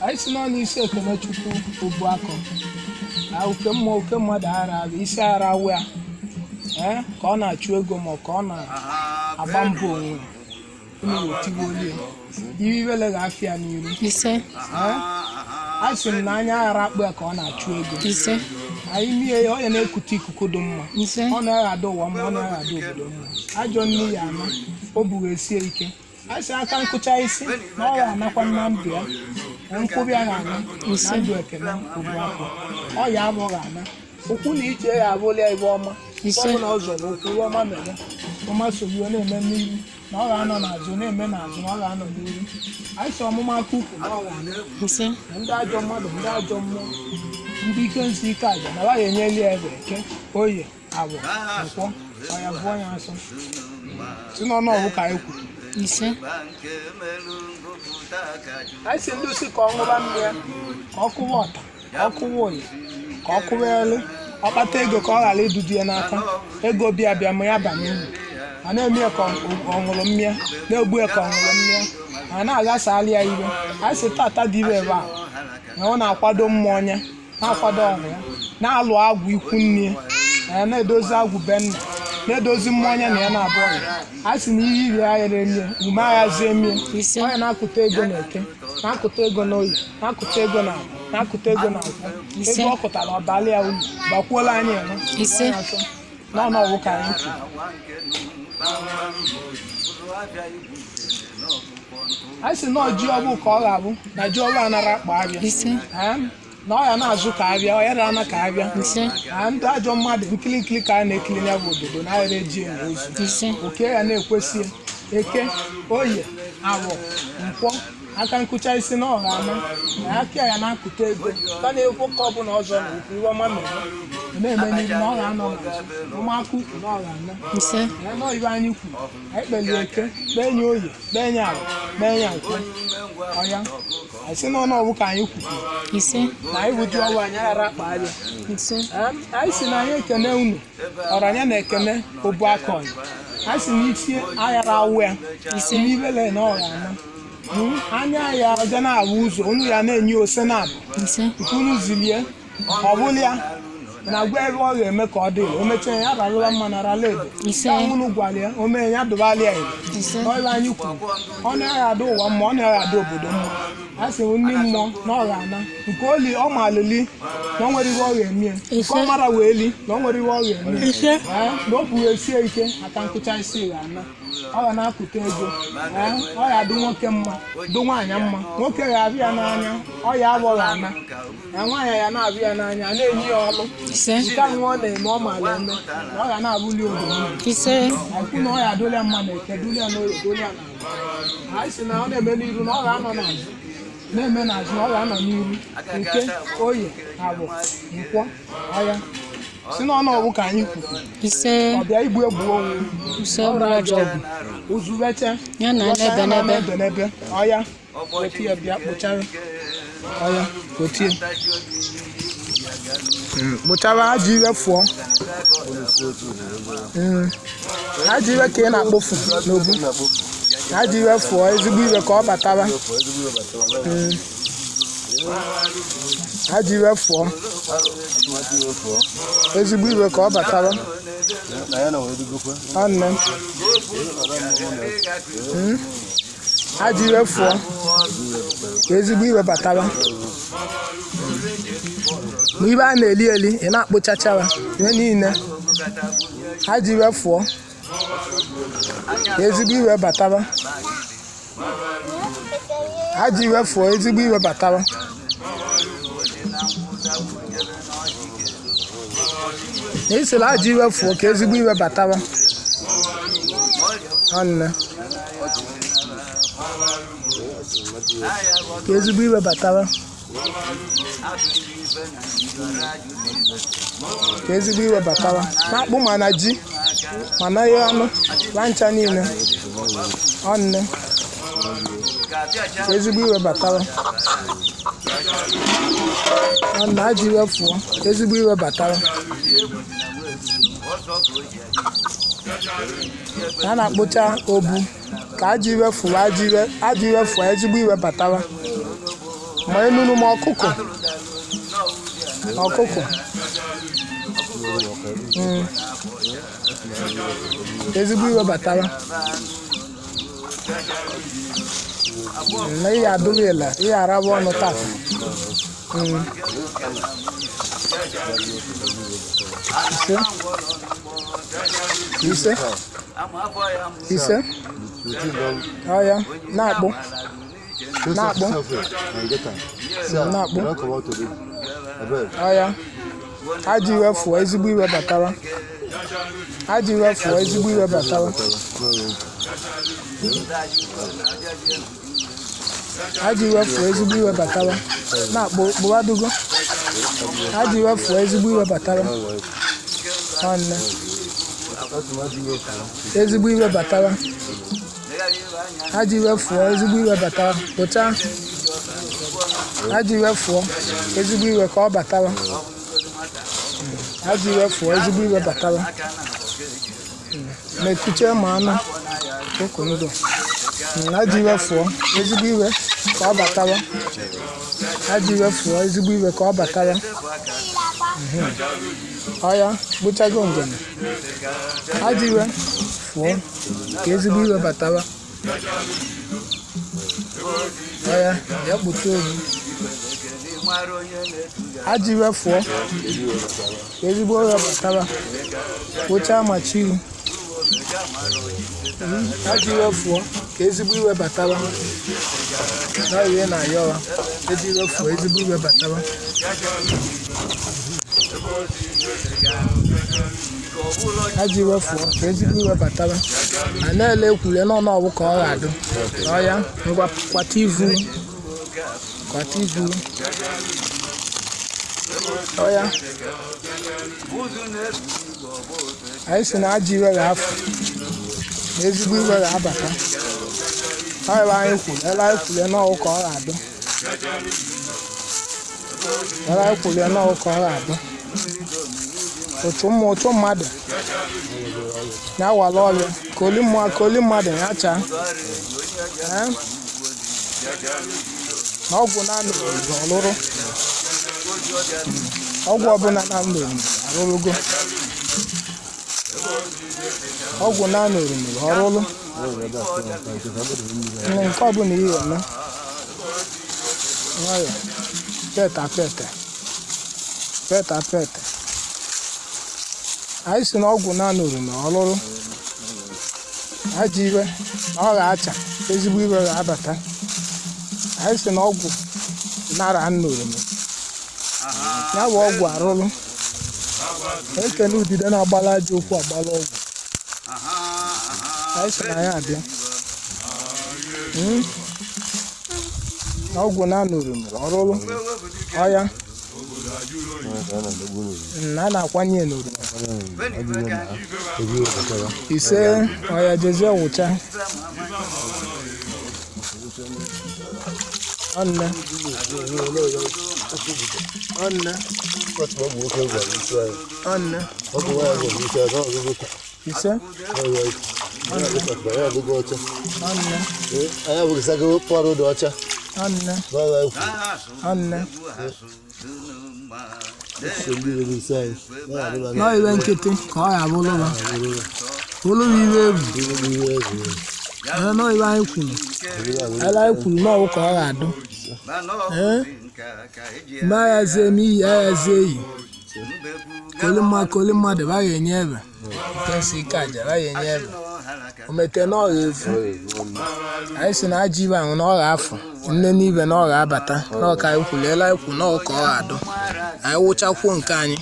anyị si n'ọnụ isi ekene Chukwu obu akọ na oke mmadụ ara isi ara wea ka ọ na-achụ ego ma ka ọ na-agba mbọ onwe na-etigolie iwele ga-afịa n'iru a sị m na anya ara akpụ ya ka ọ na-achụ ego anyị mie ya onye na-ekute ikuku dị mma ọ na-aghado ụwa mma ọ na-aghado obodo mma ajọ nne ya ana o bughesie ike a sị aka nkụcha isi na ọ ga-anakwa na ndụ ya nkwụbi a ga-ana na ndụ ekene obu akọ ọ ya abụghị ana okwu na iche ya abụla ibe ọma ọ na ụzọ okwu ọma mere ọma sogbuo na-eme n'ihu na ọ ga-anọ n'azụ na-eme n'azụ na ọ ga-anọ n'ihu anyị sị ọmụma aka ukwu na ọ ga-anọ ndị ajọ mmadụ ndị ajọ mmụọ ndị ike nsị ike aja na ọ ga-enyeli ya ebe eke oye abụ nkwọ ọya bụọ ya asọ si n'ọnụ ọgwụ ka anyị kwuru anyị si ndị si ka ọ ṅụba mmiri ya ka ọ kụwa ọta ka ọ kụwa oyi ka ọ kụwa elu ọ kpata ego ka ọ ghara idudu ya n'aka ego bịa ma ya banye uru a na-eme ya ka ọ ṅụrụ mmịa na-egbu ya ka ọ ṅụrụ mmịa a na-aghasali ya iwe anyị si tata dị ire ebe a na ọ na-akwado mmụọ ya na-akwado ọrụ ya na-alụ agwụ ikwu nne ya na-edozi agwụ be nna na-edozi mmụọ ya na ya na-abụ ọrụ a sị na ihe iri agha na-emie ume agha zie emie onye na-akụta ego na eke na-akụta ego na oyi na-akụta ego na agwụ na-akụta ego na agwụ ego ọ kụtara ọbali ya ulu gbakwuola anyị eno n'ọnụ ọgwụ ka anyị kwuru anyị sị na ji ọbụ ka ọ ga-abụ na ji ọbụ anara akpa abịa na ọ ya na-azụ ka abịa ọ ya na ka abịa ndị ajọ mmadụ nkirikiri ka a na-ekiri ya bụ obodo na ahịrị eji enwe ozu oke ya na-ekwesị eke oye awọ nkwọ aka nkụcha isi na ọha ama na aka ya na-akụta ego ka na-ekwu ka ọ bụla ọzọ na okwu iwe ọma mere na-eme n'ihu na ọ ga-anọ ụmụaka ukwu na ọ ga-ana ya nọ ibe anyị kwuru anyị kpelie eke kpee nye oye kpee nye ala kpee nye nkwọ ọya anyị si n'ọnụ ọgwụ ka anyị kwuru na anyị wuju ọgwụ anyị ghara akpagharịa anyị si na anyị ekene unu ọra anya na-ekene obu aka ọnya anyị si na isi aghara awụ ya isi n'ibele na ọ ga-ana anya ya ga na-abụ ụzọ unu ya na-enye ose na-abụ unu zilie ọ bụla ya na gwa ebe ọ ga-eme ka ọ dị o mechaa ya rarụla mma na rala edo unu gwara ya o mee ya dụbala ya ebe anyị kwuru ọ na-aghado ụwa mma ọ na-aghado obodo mma a sị ndị mmụọ na ọ ga-ana nke oli ọ ma alili na o nwere ihe ọ ga-eme nke ọ mara wee li na o nwere ihe ọ ga-eme na o buru esie ike aka nkụcha isi ga-ana ọ ga na-akụta ego ọ ga-adụ nwoke mma dụ nwaanyị mma nwoke ga-abịa n'anya ọ ya abụghị ana na nwaanyị ya na-abịa ya n'anya na-enye ya ọlụ nke ahụ ọ na-eme ọ maara eme na ọ ga na-abụli obodo akwu na ọ ya adụlia mma na eke dulia na oye dulia na anyị si na ọ na-eme n'iru na ọ ga-anọ n'azụ na-eme n'azụ na ọ ga-anọ n'iru nke oye abụ nkwọ ọya si n'ọnụ ọgwụ ka anyị kwuru ọbịa igbu egbu onwe uzubeche n'ebe ọya gotie bịa kpochara ọya gotie kpochara ajọ iwe fụọ ajọ iwe ka ị na-akpofu n'obu ajọ iwe fụọ ezigbo iwe ka ọ batara ajọ iwe fụọ ezigbo iwe ka ọ batara nne ajọ iwe fụọ ka ezigbo iwe batara ma ibe a na-eli eli ị na-akpụchachara ihe niile ajọ iwe fụọ ka ezigbo iwe batara ajọ iwe fụọ ezigbo iwe batara n'isila ajọ iwe fụọ ka ezigbo iwe batara nne ka ezigbo iwe batara ka ezigbo iwe batara na-akpụ mana ji mana ihe anụ lancha niile nne ka ezigbo iwe batara nne ajọ iwe fụọ ka ezigbo iwe batara a na-akpụcha obu ka ajọ iwe fụọ ezigbo iwe batara ma enunu ma ọkụkọ ezigbo iwe batara na ihe adụghịla ihe araba ọnụ taa ise ọya na-akpụ ọya ajọ iwe fụọ ezigbo iwe batara ajọ iwe fụọ ezigbo iwe batara ajọ iwe fụọ ezigbo iwe batara na-akpụ kpụwadugo ajọ iwe fụọ ezigbo iwe batara nwanne ezigbo iwe batara ajọ iwe fụọ ezigbo iwe batara pụta ajọ iwe fụọ ezigbo iwe ka ọ batara ajọ iwe fụọ ezigbo iwe batara na-ekuche ma anụ okonodo ajọ iwe fụọ ezigbo iwe ka ọ batara ajọ iwe fụọ ezigbo iwe ka ọ batara ọya gbuchago ngwene ajọ iwe fụọ ka ezigbo iwe batara ọya ya kpuchie obi ajọ iwe fụọ ka ezigbo iwe batara kpochaa machi iwu ajọ iwe fụọ ka ezigbo iwe batara na ihe na ayọwa ajọ iwe fụọ ezigbo iwe batara ajọ iwe fụọ ka ezigbo iwe batara a na-ele ekwule n'ọnụ ọgwụ ka ọ ga-adụ ọya ngwa kwata ivu ọya anyị si na ajọ iwe ga-afụ na ezigbo iwe ga-abata ọya anyị kwuru ele anyị kwule n'ọgwụ ka ọ ga-adụ ele anyị kwule n'ọgwụ ka ọ ga-adụ otu mmadụ ya wala ọrịa ka oli mmadụ ya chaa na ọgwụ na-anụ ọlụrụ ọgwụ ọbụla na-anụ arụrụgo ọgwụ na-anụ ọrụrụ nke ọbụla ihe eme nwayọ pete anyị si na ọgwụ na-anụrụ na ọlụrụ ajọ iwe na ọ ga-acha ezigbo iwe ga-abata anyị si na ọgwụ nara nnụrụ ya bụ ọgwụ arụrụ ekene udide na-agbala ajọ okwu agbala ọgwụ anyị si na ya abịa na ọgwụ na-anụrụ ọrụrụ ọya na a na-akwanye n'uru ise ọya jezie wụcha ọnne ise ọnne nọ iwe nkịtị ka ọ ga-abụ ụlụba iwe egwu nọ iwe anyị kwuru ele anyị kwuru n'ọwụ ka ọ ga-adụ mgbe aghazie eme iyi aghazie eyi koli mmadụ baghị enye ebe nkesi ike aja baghị enye ebe o mete na ọ ga-efu anyị si na ajọ ibe ahụ na ọ ga-afụ nne n'ibe na ọ ga-abata na ọka anyị kwuru ele anyị kwuru na ọ ka ọ ga-adụ anyị wụchakwuo nke anyị